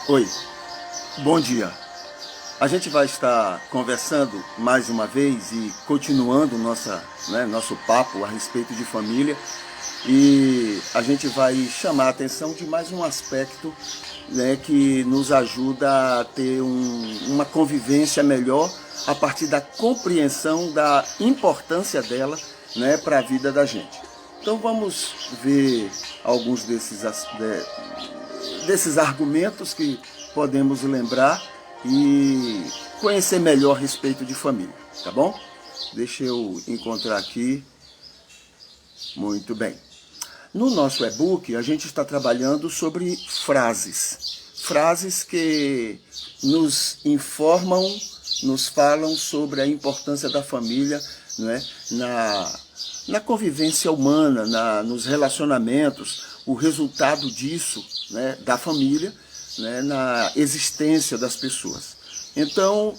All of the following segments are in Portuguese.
Oi, bom dia. A gente vai estar conversando mais uma vez e continuando nosso papo a respeito de família. E a gente vai chamar a atenção de mais um aspecto, que nos ajuda a ter uma convivência melhor a partir da compreensão da importância dela, para a vida da gente. Então vamos ver alguns desses argumentos que podemos lembrar e conhecer melhor a respeito de família, tá bom? Deixa eu encontrar aqui. Muito bem. No nosso e-book, a gente está trabalhando sobre frases. Frases que nos informam, nos falam sobre a importância da família, na convivência humana, nos relacionamentos, o resultado disso, da família, na existência das pessoas. Então,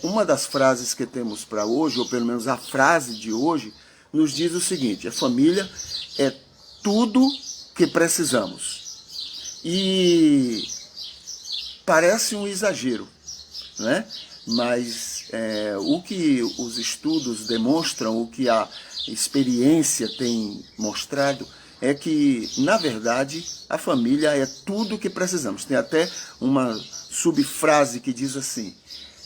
uma das frases que temos para hoje, ou pelo menos a frase de hoje, nos diz o seguinte: a família é tudo que precisamos. E parece um exagero, mas o que os estudos demonstram, o que a experiência tem mostrado, é que, na verdade, a família é tudo o que precisamos. Tem até uma subfrase que diz assim: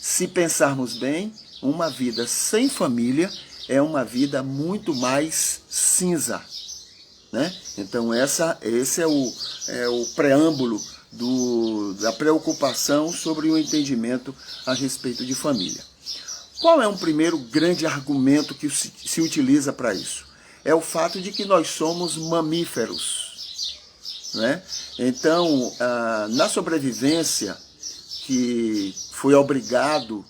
se pensarmos bem, uma vida sem família é uma vida muito mais cinza. Então esse é o preâmbulo da preocupação sobre o entendimento a respeito de família. Qual é um primeiro grande argumento que se utiliza para isso? É o fato de que nós somos mamíferos. Então, na sobrevivência, que foi obrigado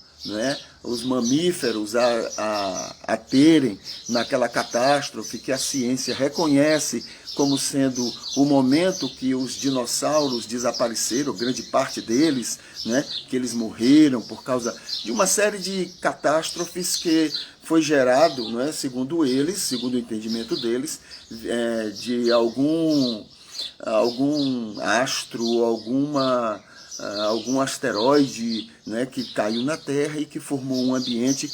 os mamíferos a terem naquela catástrofe que a ciência reconhece como sendo o momento que os dinossauros desapareceram, grande parte deles, que eles morreram por causa de uma série de catástrofes que foi gerado, segundo eles, segundo o entendimento deles, de algum astro, algum asteroide, que caiu na Terra e que formou um ambiente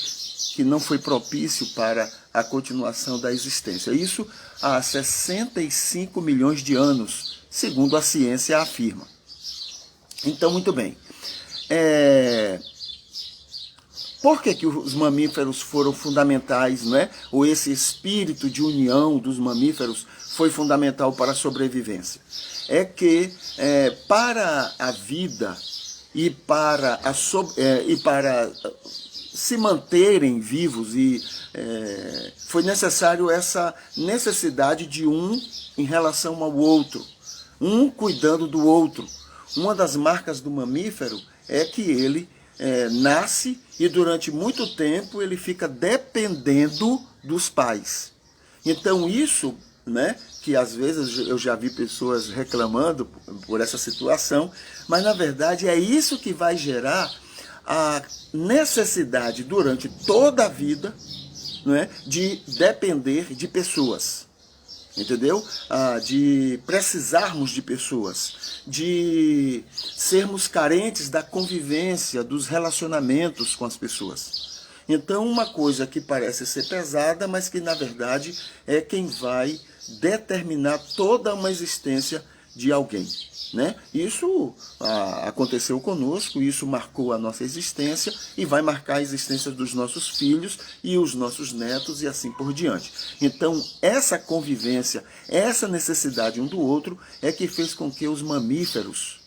que não foi propício para a continuação da existência. Isso há 65 milhões de anos, segundo a ciência afirma. Então, muito bem. Por que os mamíferos foram fundamentais, ou esse espírito de união dos mamíferos foi fundamental para a sobrevivência? É que para a vida e para se manterem vivos, foi necessário essa necessidade de um em relação ao outro, um cuidando do outro. Uma das marcas do mamífero é que ele nasce e durante muito tempo ele fica dependendo dos pais. Então isso, que às vezes eu já vi pessoas reclamando por essa situação, mas na verdade é isso que vai gerar a necessidade durante toda a vida, de depender de pessoas. Entendeu? De precisarmos de pessoas, de sermos carentes da convivência, dos relacionamentos com as pessoas. Então, uma coisa que parece ser pesada, mas que na verdade é quem vai determinar toda uma existência de alguém. Isso aconteceu conosco, isso marcou a nossa existência e vai marcar a existência dos nossos filhos e os nossos netos e assim por diante. Então, essa convivência, essa necessidade um do outro é que fez com que os mamíferos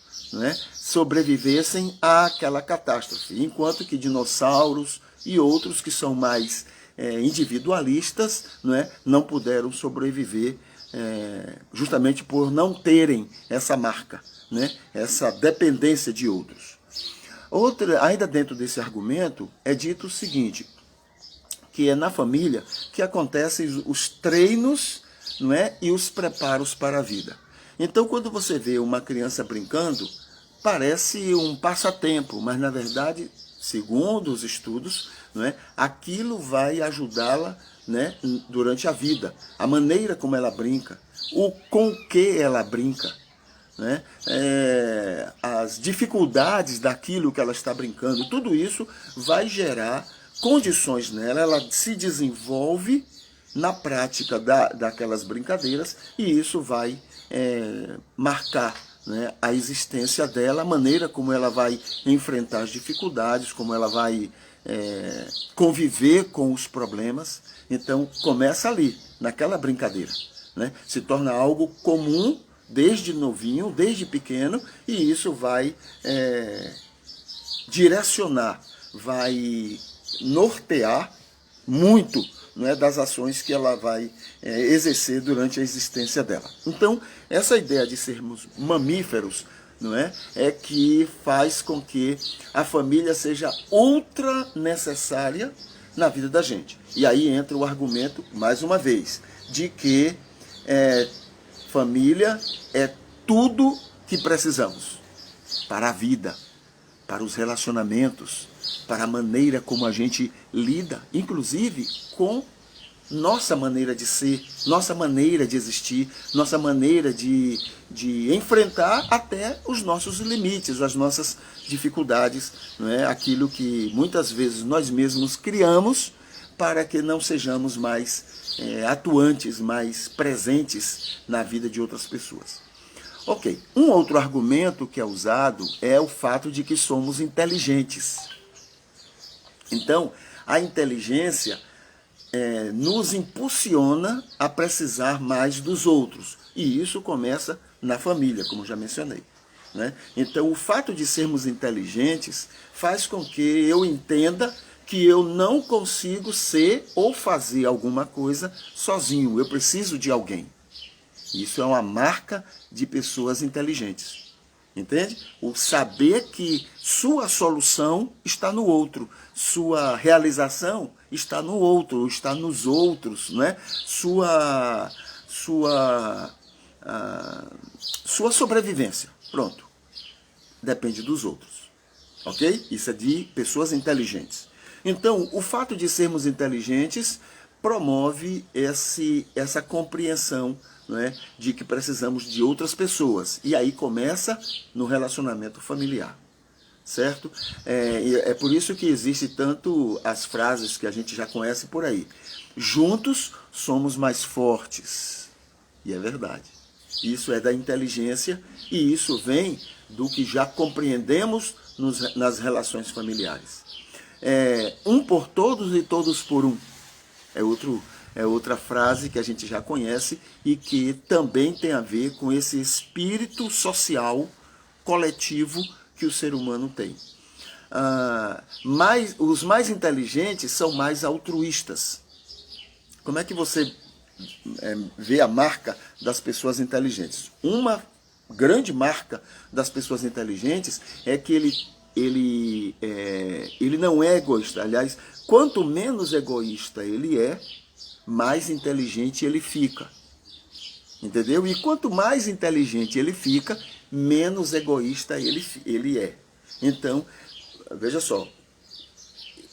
sobrevivessem àquela catástrofe, enquanto que dinossauros e outros que são mais individualistas não puderam sobreviver justamente por não terem essa marca, essa dependência de outros. Ainda dentro desse argumento, é dito o seguinte, que é na família que acontecem os treinos e os preparos para a vida. Então, quando você vê uma criança brincando, parece um passatempo, mas na verdade, segundo os estudos, aquilo vai ajudá-la durante a vida. A maneira como ela brinca, o com que ela brinca, né? As dificuldades daquilo que ela está brincando, tudo isso vai gerar condições nela, ela se desenvolve na prática daquelas brincadeiras e isso vai marcar, né, a existência dela, a maneira como ela vai enfrentar as dificuldades, como ela vai conviver com os problemas. Então começa ali, naquela brincadeira, né? Se torna algo comum desde novinho, desde pequeno, e isso vai direcionar, vai nortear muito, né, das ações que ela vai exercer durante a existência dela. Então, essa ideia de sermos mamíferos, não é que faz com que a família seja ultra necessária na vida da gente. E aí entra o argumento, mais uma vez, de que família é tudo que precisamos para a vida, para os relacionamentos, para a maneira como a gente lida, inclusive com nossa maneira de ser, nossa maneira de existir, nossa maneira de enfrentar até os nossos limites, as nossas dificuldades, não é? Aquilo que muitas vezes nós mesmos criamos para que não sejamos mais atuantes, mais presentes na vida de outras pessoas. Ok, um outro argumento que é usado é o fato de que somos inteligentes. Então, a inteligência nos impulsiona a precisar mais dos outros. E isso começa na família, como já mencionei, né? Então, o fato de sermos inteligentes faz com que eu entenda que eu não consigo ser ou fazer alguma coisa sozinho. Eu preciso de alguém. Isso é uma marca de pessoas inteligentes. Entende? O saber que sua solução está no outro, sua realização está no outro, está nos outros, né? Sua sobrevivência, pronto, depende dos outros, ok? Isso é de pessoas inteligentes. Então, o fato de sermos inteligentes promove essa compreensão, não é, de que precisamos de outras pessoas. E aí começa no relacionamento familiar, certo? É por isso que existe tanto as frases que a gente já conhece por aí. Juntos somos mais fortes. E é verdade. Isso é da inteligência e isso vem do que já compreendemos nas relações familiares. Um por todos e todos por um. É outra frase que a gente já conhece e que também tem a ver com esse espírito social coletivo que o ser humano tem. Os mais inteligentes são mais altruístas. Como é que você vê a marca das pessoas inteligentes? Uma grande marca das pessoas inteligentes é que ele não é egoísta. Aliás, quanto menos egoísta ele é, mais inteligente ele fica. Entendeu? E quanto mais inteligente ele fica, menos egoísta ele é. Então, veja só,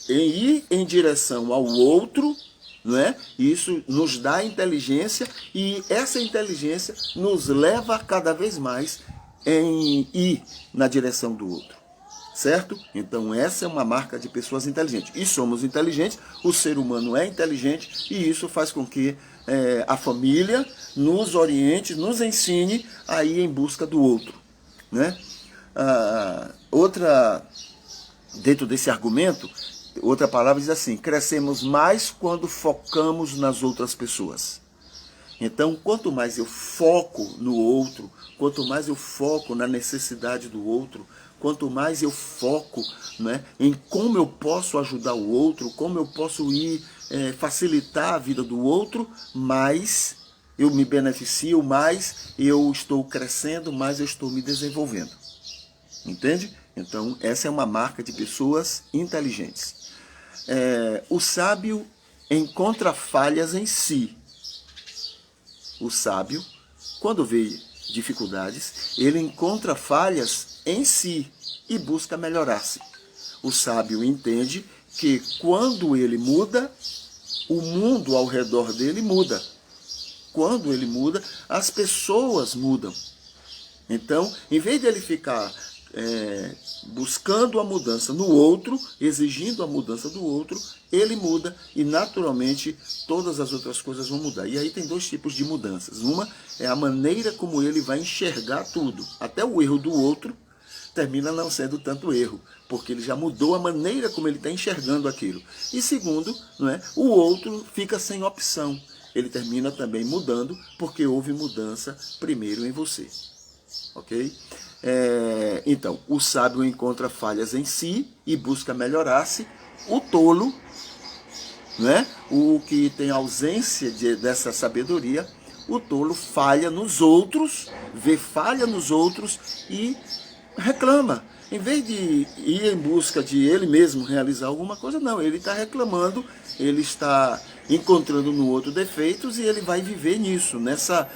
em ir em direção ao outro, não é? Isso nos dá inteligência e essa inteligência nos leva cada vez mais em ir na direção do outro. Certo? Então essa é uma marca de pessoas inteligentes. E somos inteligentes, o ser humano é inteligente e isso faz com que a família nos oriente, nos ensine a ir em busca do outro, né? Dentro desse argumento, outra palavra diz assim: crescemos mais quando focamos nas outras pessoas. Então, quanto mais eu foco no outro, quanto mais eu foco na necessidade do outro, quanto mais eu foco, né, em como eu posso ajudar o outro, como eu posso facilitar a vida do outro, mais eu me beneficio, mais eu estou crescendo, mais eu estou me desenvolvendo. Entende? Então, essa é uma marca de pessoas inteligentes. O sábio encontra falhas em si. O sábio, quando vê dificuldades, ele encontra falhas em si e busca melhorar-se. O sábio entende que quando ele muda, o mundo ao redor dele muda. Quando ele muda, as pessoas mudam. Então, em vez de ele ficar buscando a mudança no outro, exigindo a mudança do outro, ele muda e naturalmente todas as outras coisas vão mudar. E aí tem dois tipos de mudanças. Uma é a maneira como ele vai enxergar tudo. Até o erro do outro termina não sendo tanto erro, porque ele já mudou a maneira como ele está enxergando aquilo. E segundo, não é, o outro fica sem opção. Ele termina também mudando, porque houve mudança primeiro em você. Ok? Então, o sábio encontra falhas em si e busca melhorar-se. O tolo, né, o que tem ausência dessa sabedoria, o tolo falha nos outros, vê falha nos outros e reclama. Em vez de ir em busca de ele mesmo realizar alguma coisa, não, ele está reclamando, ele está encontrando no outro defeitos e ele vai viver nisso, nessa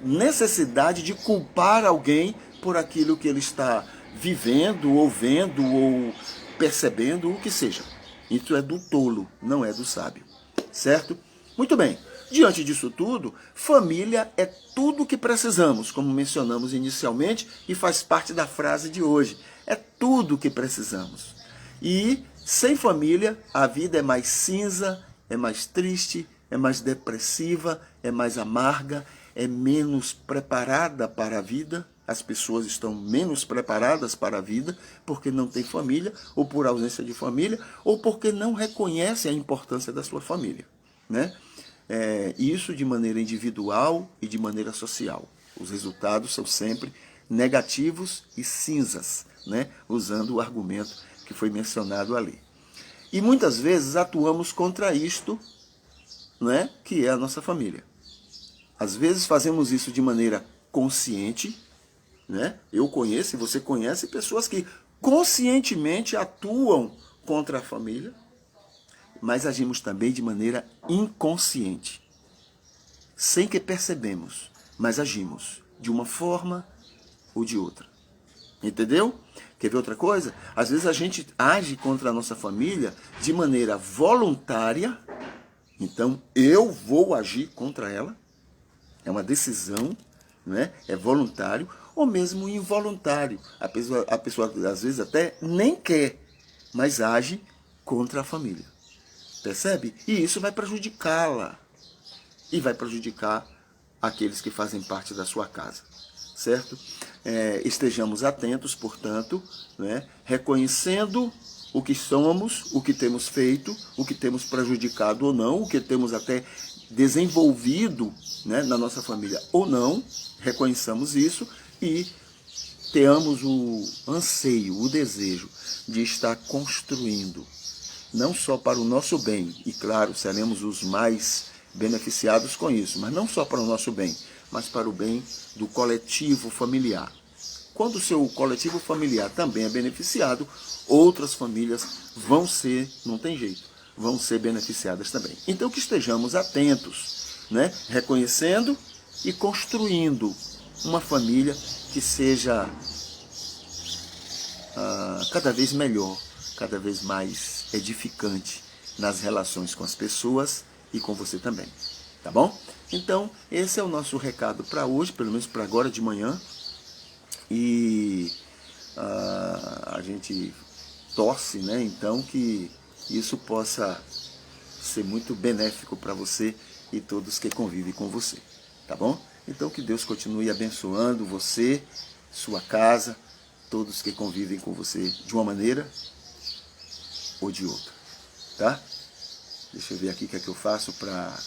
necessidade de culpar alguém por aquilo que ele está vivendo, ou vendo, ou percebendo, o que seja. Isso é do tolo, não é do sábio. Certo? Muito bem. Diante disso tudo, família é tudo o que precisamos, como mencionamos inicialmente, e faz parte da frase de hoje. É tudo o que precisamos. E sem família, a vida é mais cinza, é mais triste, é mais depressiva, é mais amarga, é menos preparada para a vida. As pessoas estão menos preparadas para a vida porque não têm família, ou por ausência de família, ou porque não reconhecem a importância da sua família, né? Isso de maneira individual e de maneira social. Os resultados são sempre negativos e cinzas, né? Usando o argumento que foi mencionado ali. E muitas vezes atuamos contra isto, né? Que é a nossa família. Às vezes fazemos isso de maneira consciente, né? Eu conheço e você conhece pessoas que conscientemente atuam contra a família, mas agimos também de maneira inconsciente, sem que percebemos, mas agimos de uma forma ou de outra. Entendeu? Quer ver outra coisa? Às vezes a gente age contra a nossa família de maneira voluntária, então eu vou agir contra ela, é uma decisão, né? É voluntário, ou mesmo involuntário. A pessoa às vezes até nem quer, mas age contra a família. Percebe? E isso vai prejudicá-la. E vai prejudicar aqueles que fazem parte da sua casa. Certo? Estejamos atentos, portanto, né? Reconhecendo o que somos, o que temos feito, o que temos prejudicado ou não, o que temos até desenvolvido, né, na nossa família ou não, reconheçamos isso e tenhamos o anseio, o desejo de estar construindo, não só para o nosso bem, e claro, seremos os mais beneficiados com isso, mas não só para o nosso bem, mas para o bem do coletivo familiar. Quando o seu coletivo familiar também é beneficiado, outras famílias vão ser, não tem jeito, vão ser beneficiadas também. Então que estejamos atentos, né? Reconhecendo e construindo uma família que seja cada vez melhor, cada vez mais edificante nas relações com as pessoas e com você também. Tá bom? Então, esse é o nosso recado para hoje, pelo menos para agora de manhã. E a gente torce, né, então, que isso possa ser muito benéfico para você e todos que convivem com você. Tá bom? Então, que Deus continue abençoando você, sua casa, todos que convivem com você de uma maneira ou de outra. Tá? Deixa eu ver aqui o que é que eu faço para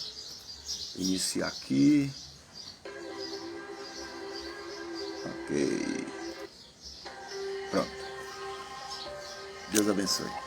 iniciar aqui. Ok. Pronto. Deus abençoe.